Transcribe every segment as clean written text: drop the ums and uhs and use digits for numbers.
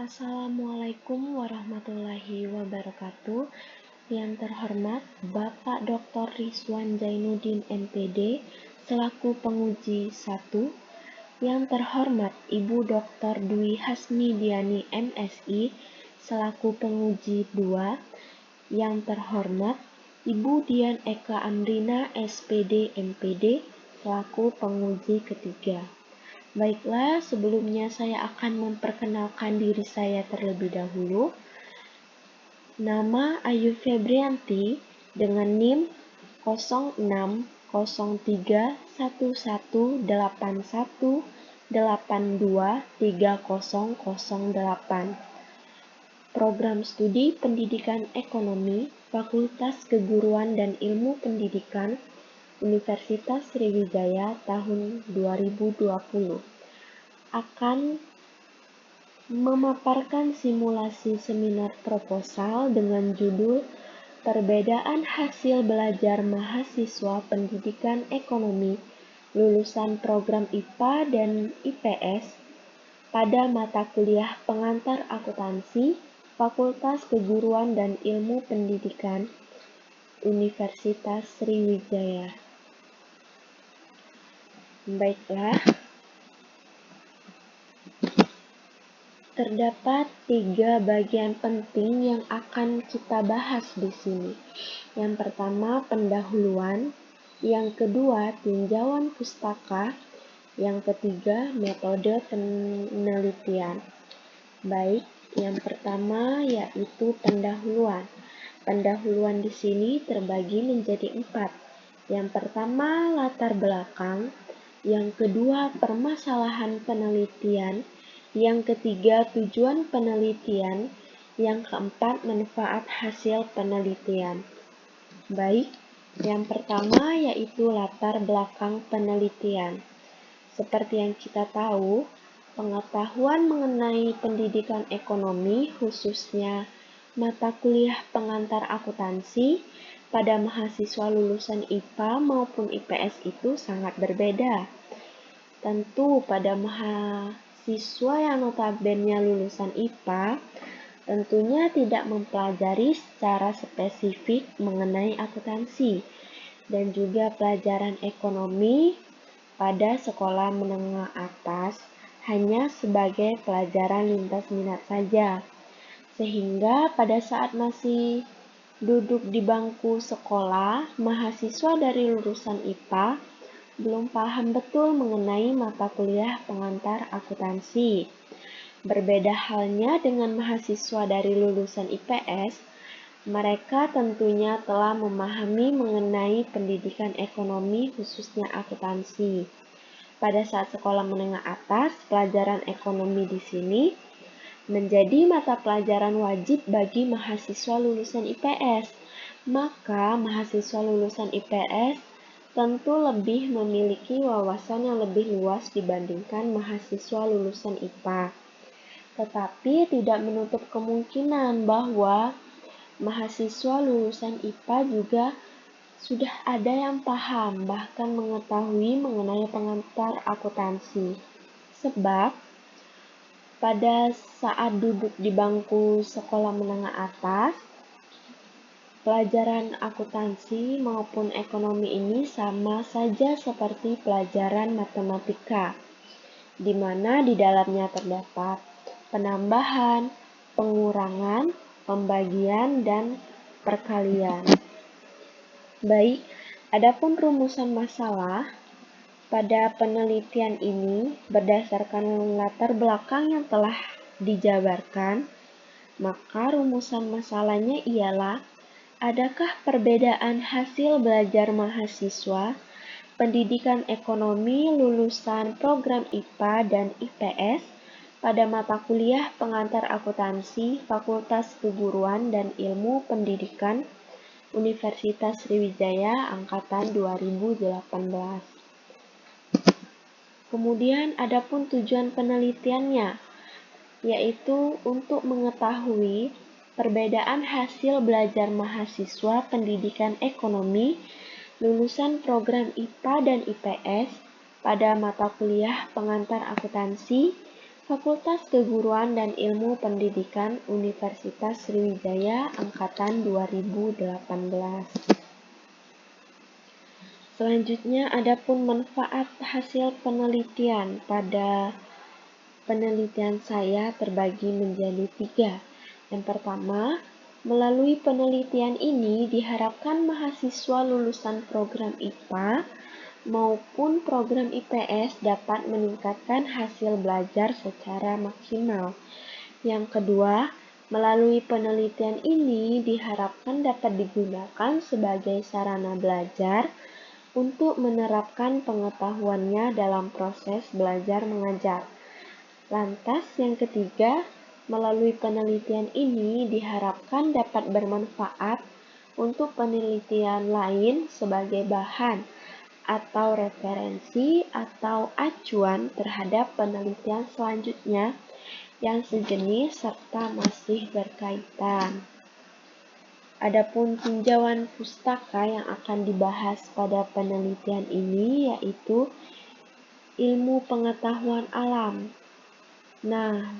Assalamualaikum warahmatullahi wabarakatuh. Yang terhormat Bapak Dr. Rizwan Zainuddin MPD selaku penguji 1. Yang terhormat Ibu Dr. Dwi Hasmidiani MSI selaku penguji 2. Yang terhormat Ibu Dian Eka Amrina SPD MPD selaku penguji ketiga. Baiklah, sebelumnya saya akan memperkenalkan diri saya terlebih dahulu. Nama Ayu Febrianti dengan NIM 060318182308. Program Studi Pendidikan Ekonomi, Fakultas Keguruan dan Ilmu Pendidikan, Universitas Sriwijaya tahun 2020 akan memaparkan simulasi seminar proposal dengan judul Perbedaan Hasil Belajar Mahasiswa Pendidikan Ekonomi lulusan program IPA dan IPS pada mata kuliah pengantar akuntansi, Fakultas Keguruan dan Ilmu Pendidikan, Universitas Sriwijaya. Baiklah, terdapat 3 bagian penting yang akan kita bahas di sini. Yang pertama, pendahuluan. Yang kedua, tinjauan pustaka. Yang ketiga, metode penelitian. Baik, yang pertama yaitu pendahuluan. Pendahuluan di sini terbagi menjadi 4. Yang pertama, latar belakang. Yang kedua, permasalahan penelitian. Yang ketiga, tujuan penelitian. Yang keempat, manfaat hasil penelitian. Baik, yang pertama yaitu latar belakang penelitian. Seperti yang kita tahu, pengetahuan mengenai pendidikan ekonomi, khususnya mata kuliah pengantar akuntansi, pada mahasiswa lulusan IPA maupun IPS itu sangat berbeda. Tentu pada mahasiswa yang notabene lulusan IPA, tentunya tidak mempelajari secara spesifik mengenai akuntansi dan juga pelajaran ekonomi pada sekolah menengah atas hanya sebagai pelajaran lintas minat saja. Sehingga pada saat masih duduk di bangku sekolah, mahasiswa dari lulusan IPA belum paham betul mengenai mata kuliah pengantar akuntansi. Berbeda halnya dengan mahasiswa dari lulusan IPS, mereka tentunya telah memahami mengenai pendidikan ekonomi khususnya akuntansi. Pada saat sekolah menengah atas, pelajaran ekonomi di sini menjadi mata pelajaran wajib bagi mahasiswa lulusan IPS. Maka mahasiswa lulusan IPS tentu lebih memiliki wawasan yang lebih luas dibandingkan mahasiswa lulusan IPA. Tetapi tidak menutup kemungkinan bahwa mahasiswa lulusan IPA juga sudah ada yang paham, bahkan mengetahui mengenai pengantar akuntansi. Sebab pada saat duduk di bangku sekolah menengah atas, pelajaran akuntansi maupun ekonomi ini sama saja seperti pelajaran matematika, di mana di dalamnya terdapat penambahan, pengurangan, pembagian, dan perkalian. Baik, adapun rumusan masalah pada penelitian ini berdasarkan latar belakang yang telah dijabarkan, maka rumusan masalahnya ialah adakah perbedaan hasil belajar mahasiswa pendidikan ekonomi lulusan program IPA dan IPS pada mata kuliah pengantar akuntansi, Fakultas Keguruan dan Ilmu Pendidikan, Universitas Sriwijaya angkatan 2018. Kemudian adapun tujuan penelitiannya, yaitu untuk mengetahui perbedaan hasil belajar mahasiswa pendidikan ekonomi lulusan program IPA dan IPS pada mata kuliah pengantar akuntansi, Fakultas Keguruan dan Ilmu Pendidikan Universitas Sriwijaya Angkatan 2018. Selanjutnya, adapun manfaat hasil penelitian. Pada penelitian saya terbagi menjadi 3. Yang pertama, melalui penelitian ini diharapkan mahasiswa lulusan program IPA maupun program IPS dapat meningkatkan hasil belajar secara maksimal. Yang kedua, melalui penelitian ini diharapkan dapat digunakan sebagai sarana belajar untuk menerapkan pengetahuannya dalam proses belajar mengajar. Lantas, yang ketiga, melalui penelitian ini diharapkan dapat bermanfaat untuk penelitian lain sebagai bahan atau referensi atau acuan terhadap penelitian selanjutnya yang sejenis serta masih berkaitan. Adapun tinjauan pustaka yang akan dibahas pada penelitian ini yaitu ilmu pengetahuan alam. Nah,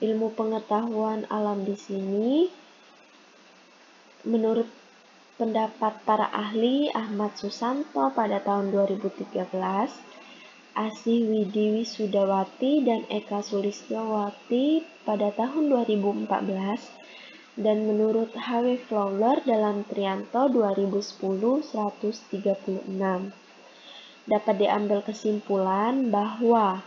ilmu pengetahuan alam di sini menurut pendapat para ahli Ahmad Susanto pada tahun 2013, Asih Widi Wisudawati dan Eka Sulistiyowati pada tahun 2014, dan menurut H.W. Fowler dalam Trianto 2010-136. Dapat diambil kesimpulan bahwa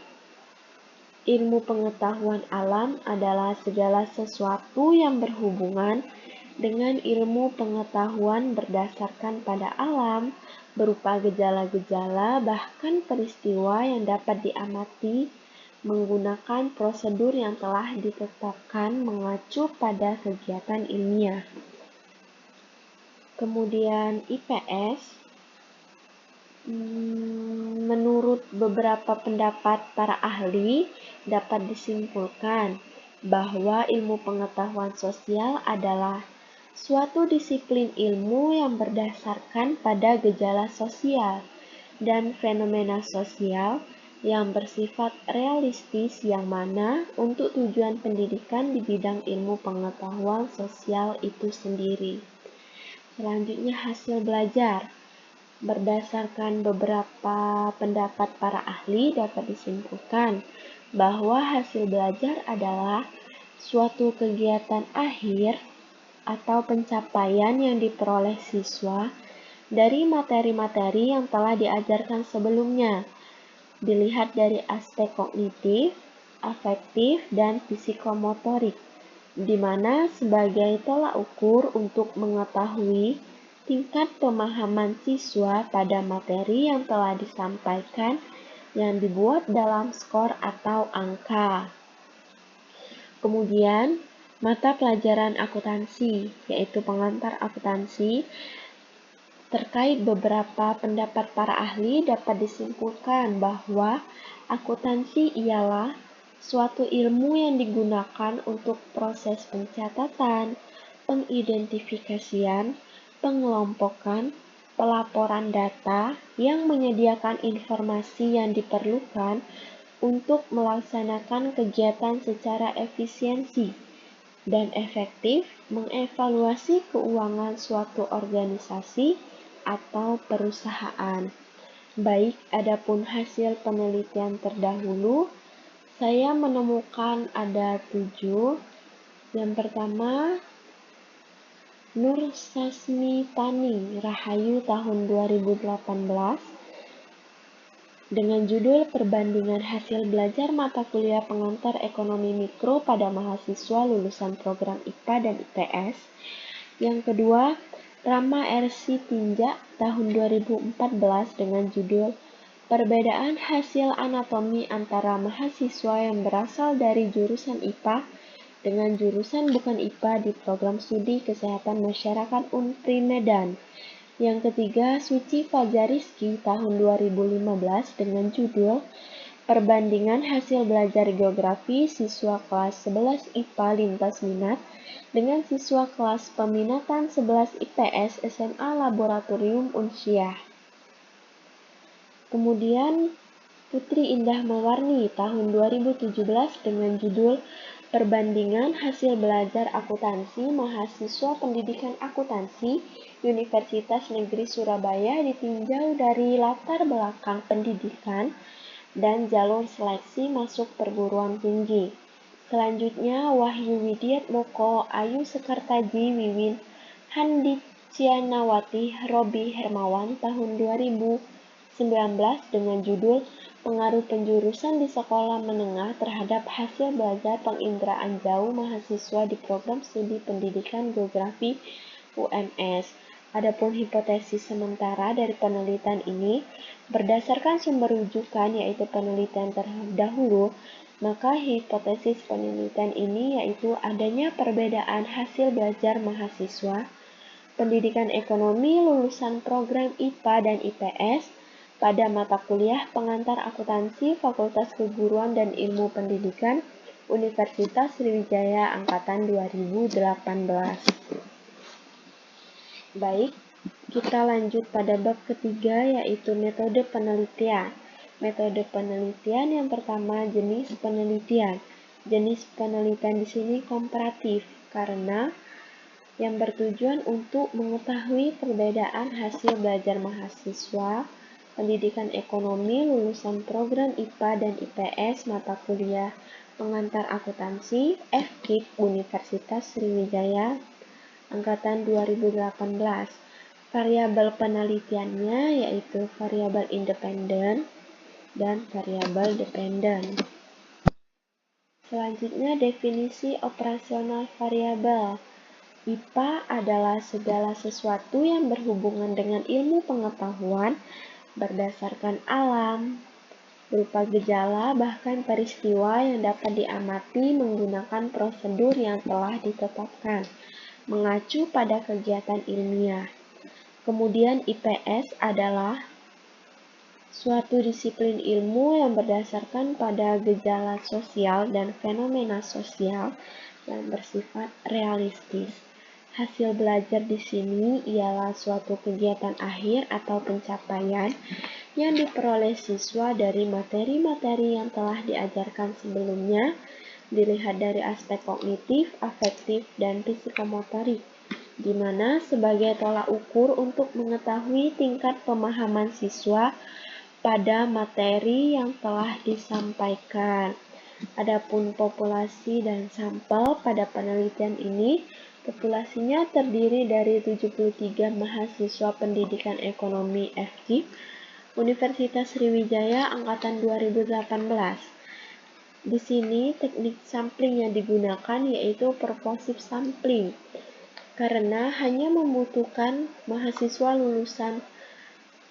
ilmu pengetahuan alam adalah segala sesuatu yang berhubungan dengan ilmu pengetahuan berdasarkan pada alam, berupa gejala-gejala bahkan peristiwa yang dapat diamati menggunakan prosedur yang telah ditetapkan mengacu pada kegiatan ilmiah. Kemudian IPS, menurut beberapa pendapat para ahli, dapat disimpulkan bahwa ilmu pengetahuan sosial adalah suatu disiplin ilmu yang berdasarkan pada gejala sosial dan fenomena sosial yang bersifat realistis yang mana untuk tujuan pendidikan di bidang ilmu pengetahuan sosial itu sendiri. Selanjutnya, hasil belajar. Berdasarkan beberapa pendapat para ahli dapat disimpulkan bahwa hasil belajar adalah suatu kegiatan akhir atau pencapaian yang diperoleh siswa dari materi-materi yang telah diajarkan sebelumnya, dilihat dari aspek kognitif, afektif, dan psikomotorik, di mana sebagai tolak ukur untuk mengetahui tingkat pemahaman siswa pada materi yang telah disampaikan yang dibuat dalam skor atau angka. Kemudian, mata pelajaran akuntansi, yaitu pengantar akuntansi. Terkait beberapa pendapat para ahli dapat disimpulkan bahwa akuntansi ialah suatu ilmu yang digunakan untuk proses pencatatan, pengidentifikasian, pengelompokan, pelaporan data yang menyediakan informasi yang diperlukan untuk melaksanakan kegiatan secara efisiensi dan efektif, mengevaluasi keuangan suatu organisasi atau perusahaan. Baik, adapun hasil penelitian terdahulu, saya menemukan ada 7. Yang pertama, Nur Sasmitani Rahayu tahun 2018 dengan judul Perbandingan Hasil Belajar Mata Kuliah Pengantar Ekonomi Mikro pada Mahasiswa Lulusan Program IPA dan IPS. Yang kedua, Rama R.C. Tinjak tahun 2014 dengan judul Perbedaan Hasil Anatomi Antara Mahasiswa yang Berasal dari Jurusan IPA dengan Jurusan Bukan IPA di Program Studi Kesehatan Masyarakat Unpri Medan. Yang ketiga, Suci Fajariski tahun 2015 dengan judul Perbandingan Hasil Belajar Geografi Siswa Kelas 11 IPA Lintas Minat dengan Siswa Kelas Peminatan 11 IPS SMA Laboratorium Unsyah. Kemudian, Putri Indah Mewarni tahun 2017 dengan judul Perbandingan Hasil Belajar Akuntansi Mahasiswa Pendidikan Akuntansi Universitas Negeri Surabaya ditinjau dari latar belakang pendidikan dan jalur seleksi masuk perguruan tinggi. Selanjutnya, Wahyu Widiat Moko, Ayu Sekartaji, Wiwin Handicianawati, Robi Hermawan tahun 2019 dengan judul Pengaruh Penjurusan di Sekolah Menengah terhadap Hasil Belajar Penginderaan Jauh Mahasiswa di Program Studi Pendidikan Geografi UMS. Adapun hipotesis sementara dari penelitian ini, berdasarkan sumber rujukan yaitu penelitian terdahulu, maka hipotesis penelitian ini yaitu adanya perbedaan hasil belajar mahasiswa pendidikan ekonomi lulusan program IPA dan IPS pada mata kuliah pengantar akuntansi Fakultas Keguruan dan Ilmu Pendidikan Universitas Sriwijaya Angkatan 2018. Baik, kita lanjut pada bab ketiga yaitu metode penelitian. Metode penelitian yang pertama jenis penelitian. Jenis penelitian di sini komparatif karena yang bertujuan untuk mengetahui perbedaan hasil belajar mahasiswa pendidikan ekonomi lulusan program IPA dan IPS mata kuliah pengantar akuntansi FKIP Universitas Sriwijaya Angkatan 2018. Variabel penelitiannya yaitu variabel independen dan variabel dependen. Selanjutnya definisi operasional variabel. IPA adalah segala sesuatu yang berhubungan dengan ilmu pengetahuan berdasarkan alam, berupa gejala bahkan peristiwa yang dapat diamati menggunakan prosedur yang telah ditetapkan, mengacu pada kegiatan ilmiah. Kemudian IPS adalah suatu disiplin ilmu yang berdasarkan pada gejala sosial dan fenomena sosial yang bersifat realistis. Hasil belajar di sini ialah suatu kegiatan akhir atau pencapaian yang diperoleh siswa dari materi-materi yang telah diajarkan sebelumnya, dilihat dari aspek kognitif, afektif, dan psikomotorik, di mana sebagai tolak ukur untuk mengetahui tingkat pemahaman siswa pada materi yang telah disampaikan. Adapun populasi dan sampel pada penelitian ini, populasinya terdiri dari 73 mahasiswa pendidikan ekonomi FKIP Universitas Sriwijaya Angkatan 2018. Di sini teknik sampling yang digunakan yaitu purposive sampling, karena hanya membutuhkan mahasiswa lulusan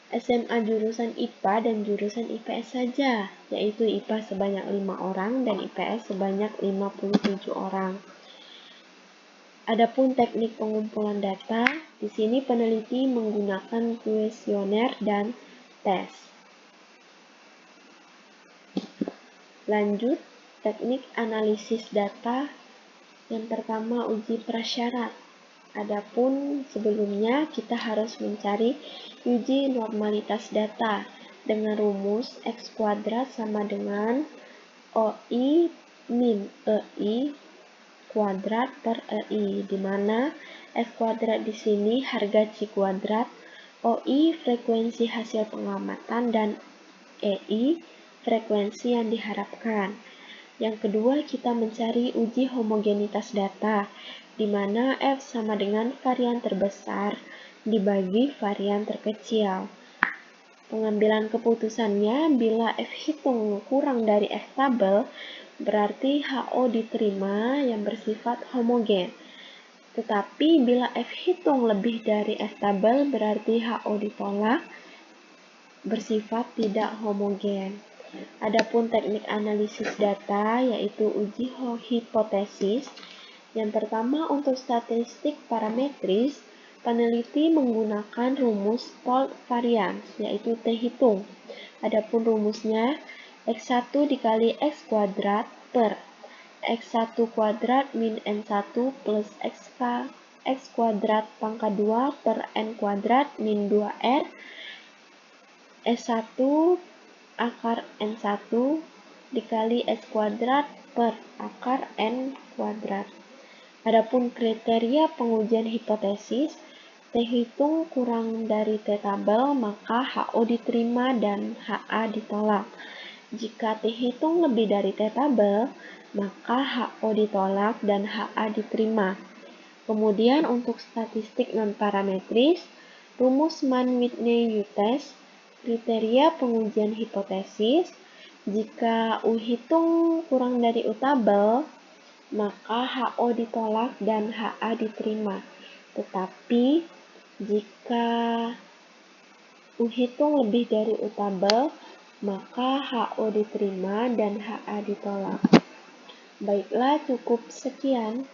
SMA jurusan IPA dan jurusan IPS saja, yaitu IPA sebanyak 5 orang dan IPS sebanyak 57 orang. Adapun teknik pengumpulan data, di sini peneliti menggunakan kuesioner dan tes. Lanjut, teknik analisis data. Yang pertama, uji prasyarat. Adapun sebelumnya kita harus mencari uji normalitas data dengan rumus X kuadrat sama dengan OI min EI kuadrat per EI, di mana X kuadrat di sini harga C kuadrat, OI frekuensi hasil pengamatan, dan EI frekuensi yang diharapkan. Yang kedua, kita mencari uji homogenitas data, di mana F sama dengan varian terbesar dibagi varian terkecil. Pengambilan keputusannya, bila F hitung kurang dari F tabel, berarti HO diterima yang bersifat homogen. Tetapi bila F hitung lebih dari F tabel, berarti HO ditolak, bersifat tidak homogen. Adapun teknik analisis data yaitu uji hipotesis. Yang pertama, untuk statistik parametris, peneliti menggunakan rumus fold variance yaitu T hitung. Adapun rumusnya X1 dikali X kuadrat per X1 kuadrat min N1 plus X kuadrat pangkat 2 per N kuadrat min 2R S1 akar N1 dikali S kuadrat per akar N kuadrat. Adapun kriteria pengujian hipotesis, T hitung kurang dari T tabel, maka HO diterima dan HA ditolak. Jika T hitung lebih dari T tabel, maka HO ditolak dan HA diterima. Kemudian untuk statistik non-parametris, rumus Mann-Whitney test, kriteria pengujian hipotesis, jika U hitung kurang dari U tabel, maka HO ditolak dan HA diterima. Tetapi jika U hitung lebih dari U tabel, maka HO diterima dan HA ditolak. Baiklah, cukup sekian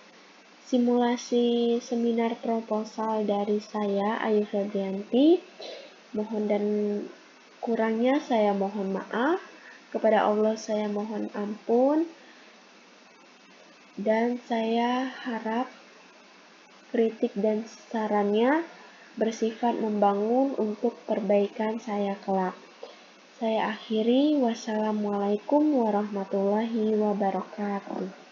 simulasi seminar proposal dari saya, Ayu Febrianti. Mohon dan kurangnya saya mohon maaf. Kepada Allah saya mohon ampun. Dan saya harap kritik dan sarannya bersifat membangun untuk perbaikan saya kelak. Saya akhiri, wassalamualaikum warahmatullahi wabarakatuh.